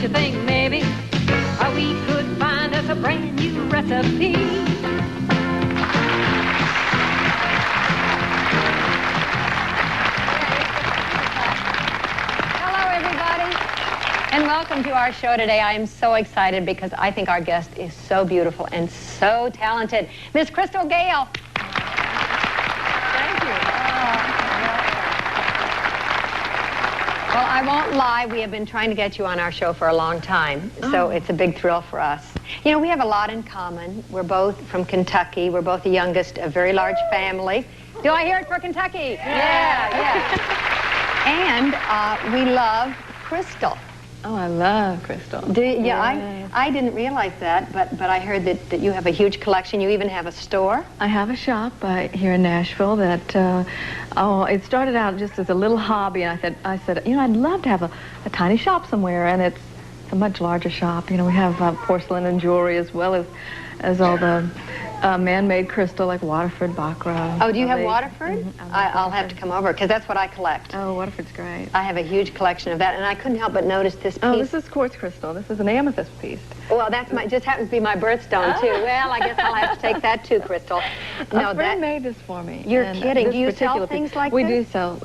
you think maybe we could find us a brand new recipe? Hello, everybody, and welcome to our show today. I am so excited because I think our guest is so beautiful and so talented. Miss Crystal Gayle. Thank you. Well, I won't lie, we have been trying to get you on our show for a long time, so it's a big thrill for us. You know, we have a lot in common. We're both from Kentucky. We're both the youngest of a very large family. Do I hear it for Kentucky? Yeah. And we love Crystal. Oh, I love Crystal. I didn't realize that, but I heard that you have a huge collection. You even have a store. I have a shop here in Nashville that, it started out just as a little hobby, and I said, you know, I'd love to have a tiny shop somewhere, and it's a much larger shop. You know, we have porcelain and jewelry as well as all the man-made crystal like Waterford, Baccarat. Oh, do you have Waterford? I'll have to come over because that's what I collect. Oh, Waterford's great. I have a huge collection of that, and I couldn't help but notice this piece. Oh, this is quartz crystal. This is an amethyst piece. Well, that's just happens to be my birthstone too. Well, I guess I'll have to take that too, Crystal. No, a friend made this for me. You're kidding. Do you sell things like this? We do sell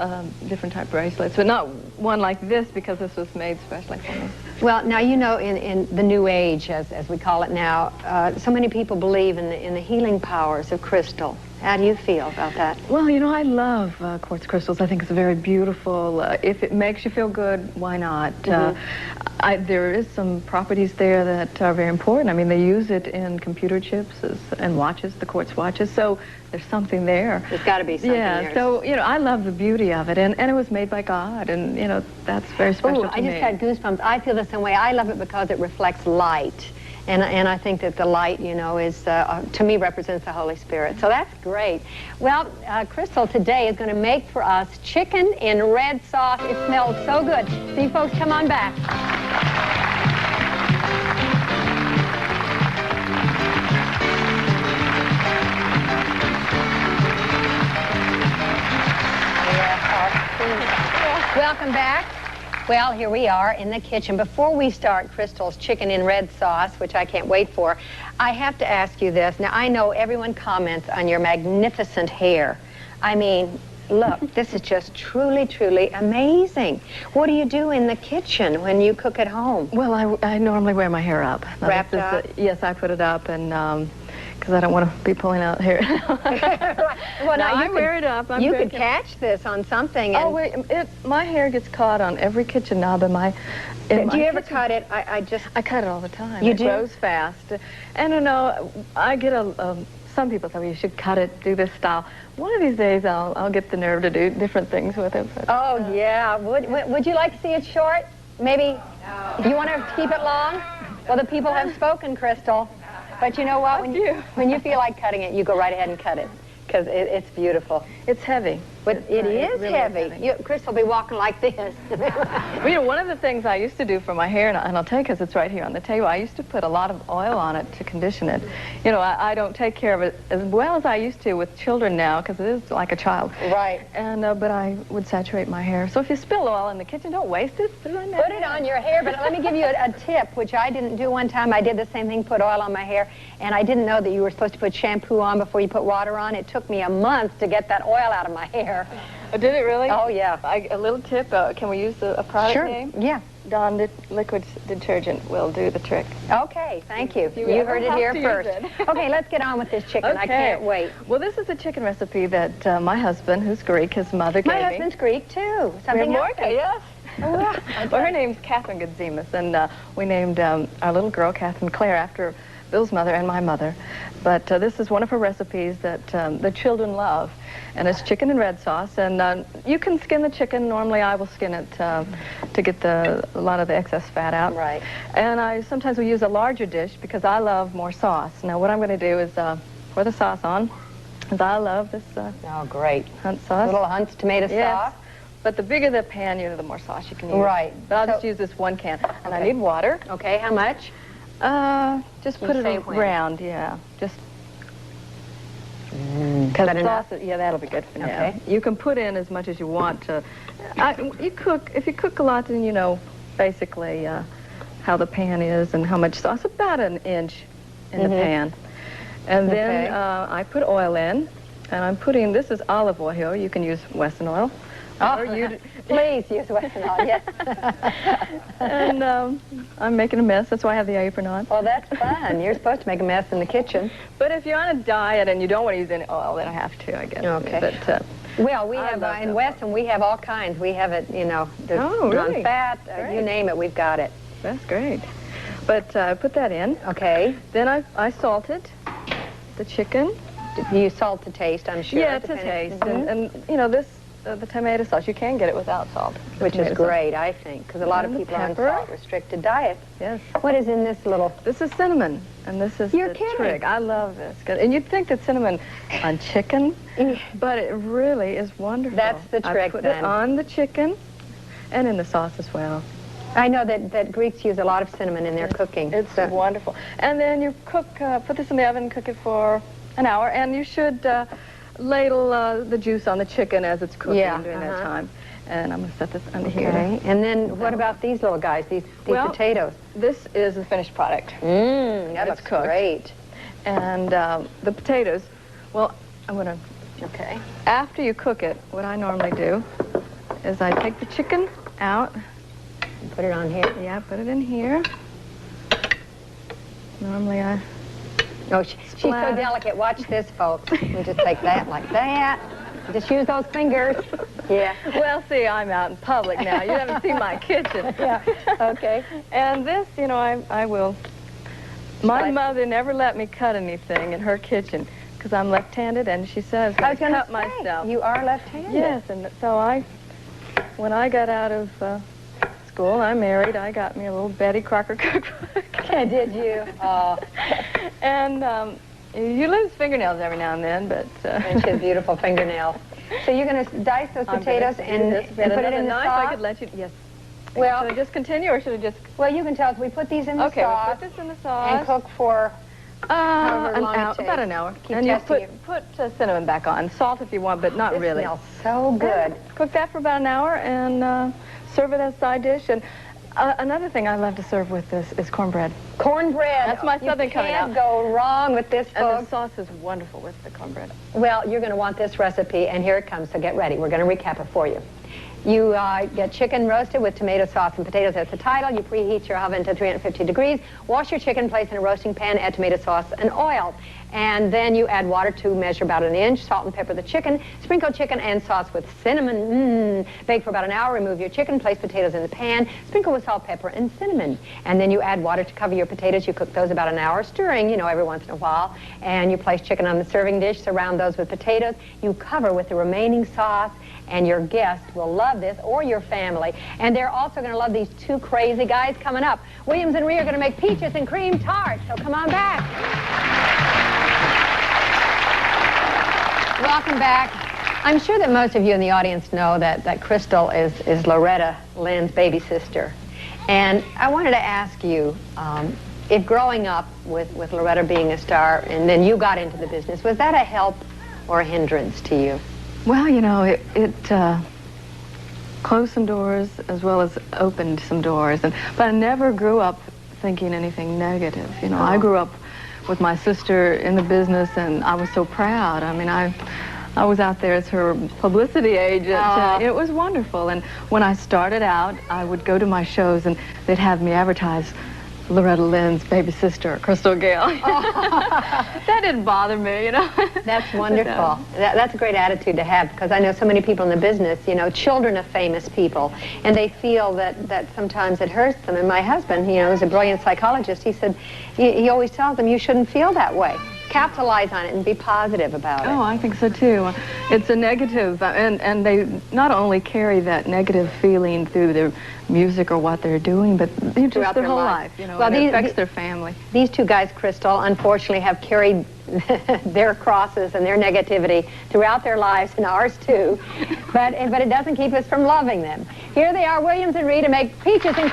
different type bracelets, but not one like this because this was made specially for me. Well, now you know, in the new age, as we call it now, so many people believe in the healing powers of crystal. How do you feel about that? Well, you know, I love quartz crystals. I think it's very beautiful. If it makes you feel good, why not? There is some properties there that are very important. I mean, they use it in computer chips and watches, the quartz watches, so there's something there. There's got to be something there. Yeah, so, you know, I love the beauty of it, and it was made by God, and, you know, that's very special to me. I just had goosebumps. I feel the same way. I love it because it reflects light. And I think that the light, you know, is, to me, represents the Holy Spirit. So that's great. Well, Crystal today is going to make for us chicken in red sauce. It smells so good. So you folks, come on back. Welcome back. Well, here we are in the kitchen. Before we start Crystal's chicken in red sauce, which I can't wait for, I have to ask you this. Now, I know everyone comments on your magnificent hair. I mean, look, this is just truly, truly amazing. What do you do in the kitchen when you cook at home? Well, I normally wear my hair up. Wrapped up? Yes, I put it up, and because I don't want to be pulling out hair. Well, now I wear it up. You could catch this on something. Oh, wait, my hair gets caught on every kitchen knob in my Do you ever cut it? I cut it all the time. You do? It grows fast. And, you know, I get some people say, well, you should cut it, do this style. One of these days, I'll get the nerve to do different things with it. But, oh, yeah. Would you like to see it short? Maybe? No. You want to keep it long? Well, the people have spoken, Crystal. But you know what? When you feel like cutting it, you go right ahead and cut it. Because it's beautiful. It's heavy. But it is really heavy. Crystal will be walking like this. Well, you know, one of the things I used to do for my hair, and I'll tell you because it's right here on the table, I used to put a lot of oil on it to condition it. You know, I don't take care of it as well as I used to with children now because it is like a child. Right. And but I would saturate my hair. So if you spill oil in the kitchen, don't waste it. Put it on Put it on your hair. But let me give you a tip, which I didn't do one time. I did the same thing, put oil on my hair, and I didn't know that you were supposed to put shampoo on before you put water on. It took me a month to get that oil out of my hair. Did it really? Oh, yeah. A little tip, can we use a product name? Sure, yeah. Dawn liquid detergent will do the trick. Okay, thank you. You heard it here first. Okay, let's get on with this chicken. Okay. I can't wait. Well, this is a chicken recipe that my husband, who's Greek, his mother gave me. My husband's Greek, too. Something else. Yes. Well, her name's Catherine Godzimas, and we named our little girl, Catherine Claire, after Bill's mother and my mother. But this is one of her recipes that the children love. And it's chicken in red sauce, and you can skin the chicken. Normally, I will skin it to get a lot of the excess fat out. Right. And I sometimes will use a larger dish because I love more sauce. Now, what I'm going to do is pour the sauce on, because I love this. Oh, great. Hunt sauce. Little Hunt's tomato sauce. But the bigger the pan, you know, the more sauce you can use. Right. But I'll just use this one can, and I need water. Okay. How much? Just put it around. Yeah. Just. Because sauce, yeah, that'll be good for now. Okay. You can put in as much as you want to. If you cook a lot, then, you know, basically how the pan is and how much sauce, about an inch in the pan. And then I put oil in, and I'm putting, this is olive oil. You can use Wesson oil. Oh, please use Wesson oil, yes. And I'm making a mess. That's why I have the apron on. Well, that's fun. You're supposed to make a mess in the kitchen. But if you're on a diet and you don't want to use any oil, then I have to, I guess. Okay. But, well, we have, in Wesson, we have all kinds. We have it, you know, there's really? non-fat, you name it, we've got it. That's great. But put that in. Okay. Then I salted the chicken. You salt to taste, I'm sure. Yeah, to taste. And you know, this, the tomato sauce, you can get it without salt. Which is great, I think, because a lot of people are on salt-restricted diets. Yes. What is in this little? This is cinnamon, and this is the trick. I love this. And you'd think that cinnamon on chicken, but it really is wonderful. That's the trick, I put it on the chicken and in the sauce as well. I know that Greeks use a lot of cinnamon in their cooking. It's wonderful. And then you cook, put this in the oven, cook it for an hour, and you should ladle the juice on the chicken as it's cooking during that time. And I'm going to set this under here. And then what about these little guys, these potatoes? This is the finished product. That looks cooked. great. And the potatoes, well, I'm going to, after you cook it, what I normally do is I take the chicken out. Put it on here? Yeah, put it in here. Normally I... Oh, she's so delicate. Watch this, folks. You just take that like that. Just use those fingers. Yeah. Well, see, I'm out in public now. You haven't seen my kitchen. Yeah. Okay. And this, you know, I will... My mother never let me cut anything in her kitchen because I'm left-handed, and she says I was going to cut myself. You are left-handed? Yes, and so when I got out of school, I married. I got me a little Betty Crocker cookbook. Did you? Oh. And you lose fingernails every now and then, but... And she has beautiful fingernails. So you're going to dice those potatoes and put it in the sauce? I could let you... Yes. Well, should I just continue, or should I just... Well, you can tell us. We put these in the sauce. Okay, we'll put this in the sauce. And cook for however long it takes. About an hour. Keep and you testing put cinnamon back on. Salt if you want, but not really. It smells so good. Cook that for about an hour and serve it as a side dish. And another thing I love to serve with this is cornbread. Cornbread. That's my southern coming out. You can't go wrong with this, folks. And the sauce is wonderful with the cornbread. Well, you're going to want this recipe, and here it comes, so get ready. We're going to recap it for you. You get chicken roasted with tomato sauce and potatoes. That's the title. You preheat your oven to 350 degrees. Wash your chicken, place in a roasting pan, add tomato sauce and oil. And then you add water to measure about an inch. Salt and pepper the chicken. Sprinkle chicken and sauce with cinnamon. Bake for about an hour. Remove your chicken. Place potatoes in the pan. Sprinkle with salt, pepper, and cinnamon. And then you add water to cover your potatoes. You cook those about an hour, stirring, you know, every once in a while. And you place chicken on the serving dish. Surround those with potatoes. You cover with the remaining sauce. And your guests will love this, or your family. And they're also going to love these two crazy guys coming up. Williams and Rhea are going to make peaches and cream tarts, so come on back. Welcome back. I'm sure that most of you in the audience know that Crystal is Loretta Lynn's baby sister. And I wanted to ask you, if growing up with Loretta being a star, and then you got into the business, was that a help or a hindrance to you? Well, you know, it closed some doors as well as opened some doors. But I never grew up thinking anything negative. You know, I grew up with my sister in the business, and I was so proud. I mean, I was out there as her publicity agent. It was wonderful. And when I started out, I would go to my shows, and they'd have me advertise Loretta Lynn's baby sister, Crystal Gayle. That didn't bother me, you know. That's wonderful. That's a great attitude to have, because I know so many people in the business, you know, children of famous people, and they feel that sometimes it hurts them. And my husband, you know, is a brilliant psychologist. He said, he always tells them, you shouldn't feel that way. Capitalize on it and be positive about it. Oh, I think so too. It's a negative, and they not only carry that negative feeling through their music or what they're doing, but just their whole life. You know, well, it affects their family. These two guys, Crystal, unfortunately have carried their crosses and their negativity throughout their lives, and ours too. But it doesn't keep us from loving them. Here they are, Williams and Rhea, to make peaches and